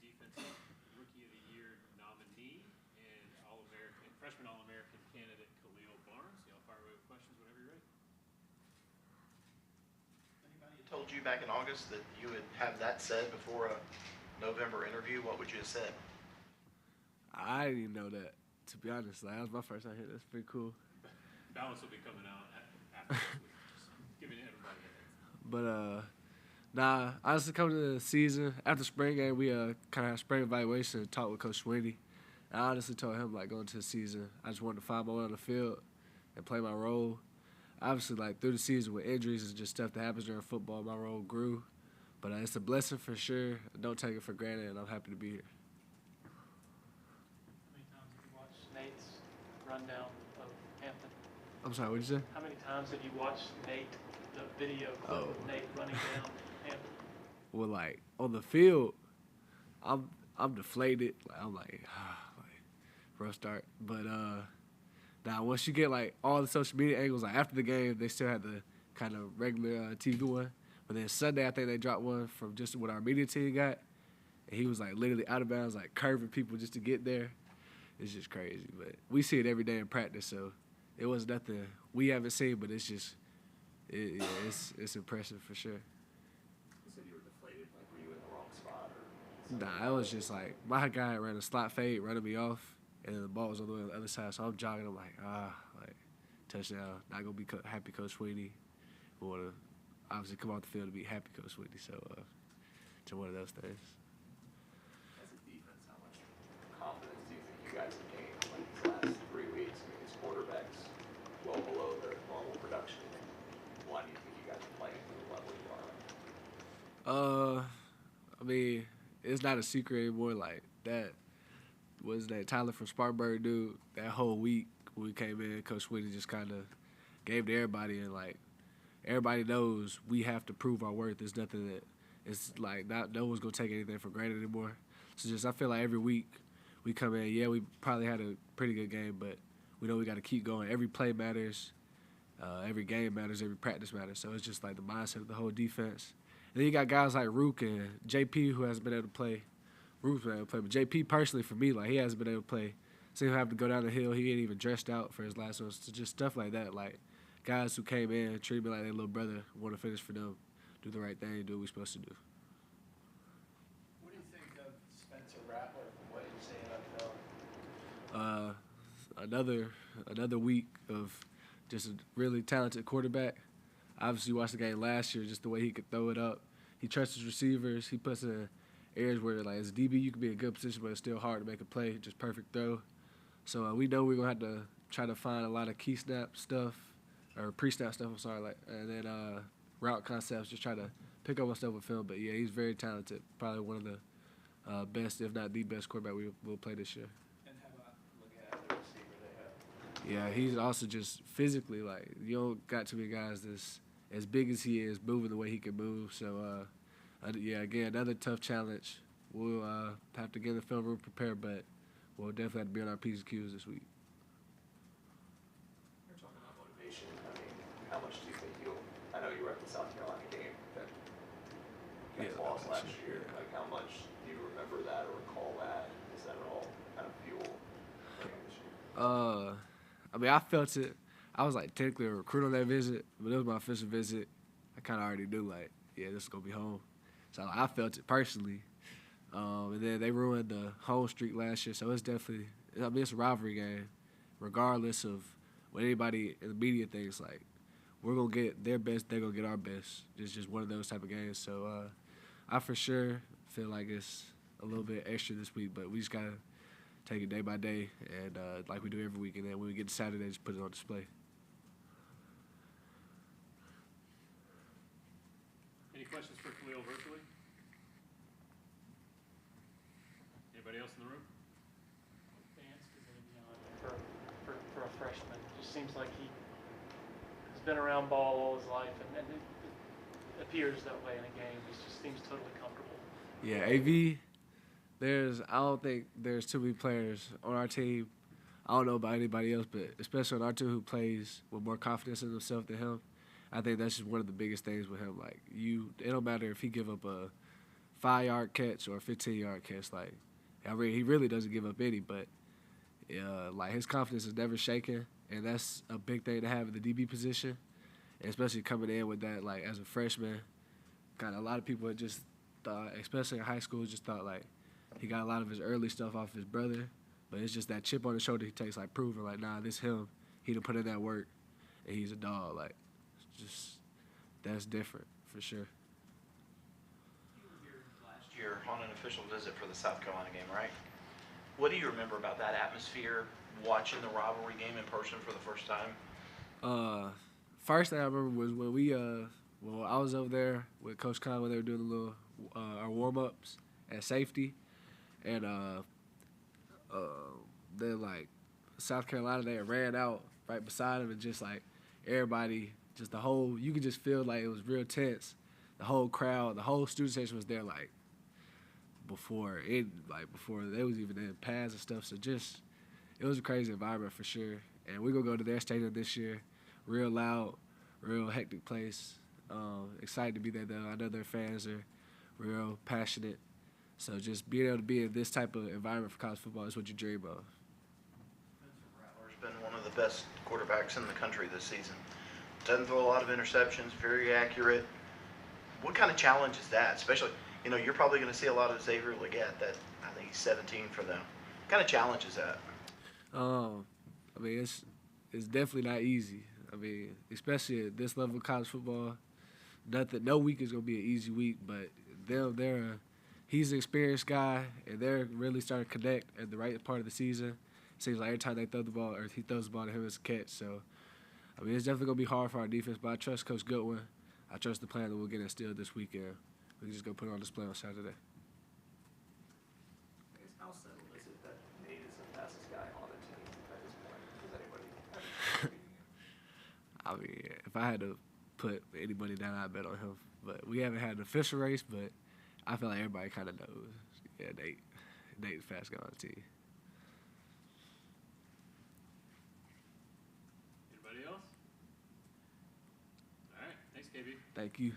Defensive Rookie of the Year nominee and freshman All-American candidate Khalil Barnes. Y'all fire away with questions whenever you're ready. Anybody told you back in August that you would have that said before a November interview, what would you have said? I didn't even know that, to be honest. Like, that was my first time here. That's pretty cool. Balance will be coming out after this week. Just giving everybody a heads. But, nah, honestly, coming to the season, after spring game, we kind of had spring evaluation and talked with Coach Sweeney. I honestly told him, like, going to the season, I just wanted to find my way on the field and play my role. Obviously, like, through the season with injuries and just stuff that happens during football, my role grew. But it's a blessing for sure. Don't take it for granted, and I'm happy to be here. How many times have you watched Nate's rundown of Hampton? I'm sorry, what'd you say? How many times have you watched Nate, the video clip of Nate running down Hampton? Well, like, on the field, I'm deflated. Like, I'm like rough start. But now once you get like all the social media angles, like after the game, they still had the kind of regular TV one. But then Sunday, I think they dropped one from just what our media team got, and he was like literally out of bounds, like curving people just to get there. It's just crazy. But we see it every day in practice, so it was nothing we haven't seen. But it's just, it's impressive for sure. You said you were deflated. Like, were you in the wrong spot? Or Nah, it was just like my guy ran a slot fade, running me off, and then the ball was on the other side. So I'm jogging. I'm like, touchdown. Not gonna be happy, Coach Sweeney. We want to obviously come off the field to be happy, Coach Sweeney. So to one of those things. as a defense, how much confidence do you think you guys have gained like these last 3 weeks? I mean, these quarterbacks well below their normal production. Why do you think you guys are playing to the level you are? I mean, it's not a secret anymore. Like that was that Tyler from Spartanburg dude. That whole week when we came in, Coach Sweeney just kind of gave to everybody, and like everybody knows we have to prove our worth. There's nothing that it's like no one's gonna take anything for granted anymore. So just I feel like every week we come in, yeah, we probably had a pretty good game, but we know we got to keep going. Every play matters, every game matters, every practice matters. So it's just like the mindset of the whole defense. And then you got guys like Rook and JP who hasn't been able to play. Rook's been able to play, but JP personally for me, like he hasn't been able to play. So he'll have to go down the hill. He ain't even dressed out for his last one. So just stuff like that, like guys who came in, treat me like their little brother, want to finish for them, do the right thing, do what we're supposed to do. What do you think of Spencer Rattler from what you've seen of film? Another week of just a really talented quarterback. Obviously, you watched the game last year, just the way he could throw it up. He trusts his receivers. He puts in areas where, like, as a DB, you can be in a good position, but it's still hard to make a play, just perfect throw. So we know we're going to have to try to find a lot of key snap stuff, or pre-snap stuff, and then route concepts, just try to pick up on stuff with film. But, yeah, he's very talented, probably one of the best, if not the best quarterback we will play this year. And how about looking at the receiver they have? Yeah, he's also just physically, like, you don't got too many guys that's as big as he is, moving the way he can move. So, yeah, again, another tough challenge. We'll have to get in the film room prepared, but we'll definitely have to be on our P's and Q's this week. You're talking about motivation. I mean, how much do you think I know you were at the South Carolina game that you guys lost last year. Like, how much do you remember that or recall that? Is that at all kind of fuel this year? I mean, I felt it. I was, like, technically a recruit on that visit, but it was my official visit. I kind of already knew, like, yeah, this is going to be home. So I felt it personally. And then they ruined the home streak last year, so it's definitely – I mean, it's a rivalry game, regardless of what anybody in the media thinks. Like, we're going to get their best, they're going to get our best. It's just one of those type of games. So I for sure feel like it's a little bit extra this week, but we just got to take it day by day, and like we do every week. And then when we get to Saturday, just put it on display. Any questions for Khalil virtually? Anybody else in the room? Advanced is Avieon for a freshman. Just seems like he has been around ball all his life, and it appears that way in a game. He just seems totally comfortable. Yeah, AV, I don't think there's too many players on our team. I don't know about anybody else, but especially on our team who plays with more confidence in himself than him. I think that's just one of the biggest things with him. Like, it don't matter if he give up a 5-yard catch or a 15-yard catch. Like, he really doesn't give up any, but like his confidence is never shaken, and that's a big thing to have in the DB position, and especially coming in with that, like, as a freshman. Kind of a lot of people had just thought, especially in high school, just thought like he got a lot of his early stuff off his brother, but it's just that chip on his shoulder he takes, like, proving like, nah, this him. He done put in that work, and he's a dog. Like, just that's different for sure. You were here last year on an official visit for the South Carolina game, right? What do you remember about that atmosphere, watching the rivalry game in person for the first time? First thing I remember was when I was over there with Coach Khan when they were doing the little our warm-ups at safety, and then, like, South Carolina, they ran out right beside him, and just, like, everybody, just the whole, you could just feel like it was real tense. The whole crowd, the whole student section was there, like, before they was even in pads and stuff. So just, it was a crazy environment for sure. And we're going to go to their stadium this year. Real loud, real hectic place. Excited to be there, though. I know their fans are real passionate. So just being able to be in this type of environment for college football is what you dream of. Spencer Rattler's been one of the best quarterbacks in the country this season. Doesn't throw a lot of interceptions, very accurate. What kind of challenge is that? Especially, you're probably going to see a lot of Xavier Leggette. That, I think he's 17 for them. What kind of challenge is that? I mean, it's definitely not easy. I mean, especially at this level of college football, no week is going to be an easy week, but he's an experienced guy, and they're really starting to connect at the right part of the season. Seems like every time they throw the ball, or he throws the ball to him, it's a catch. So, I mean, it's definitely going to be hard for our defense, but I trust Coach Goodwin. I trust the plan that we'll get instilled this weekend. We can just go put it on display on Saturday. I guess how settled is it that Nate is the fastest guy on the team at this point? Does anybody? I mean, if I had to put anybody down, I'd bet on him. But we haven't had an official race, but I feel like everybody kind of knows. Yeah, Nate's the fastest guy on the team. Anybody else? All right. Thanks, KB. Thank you.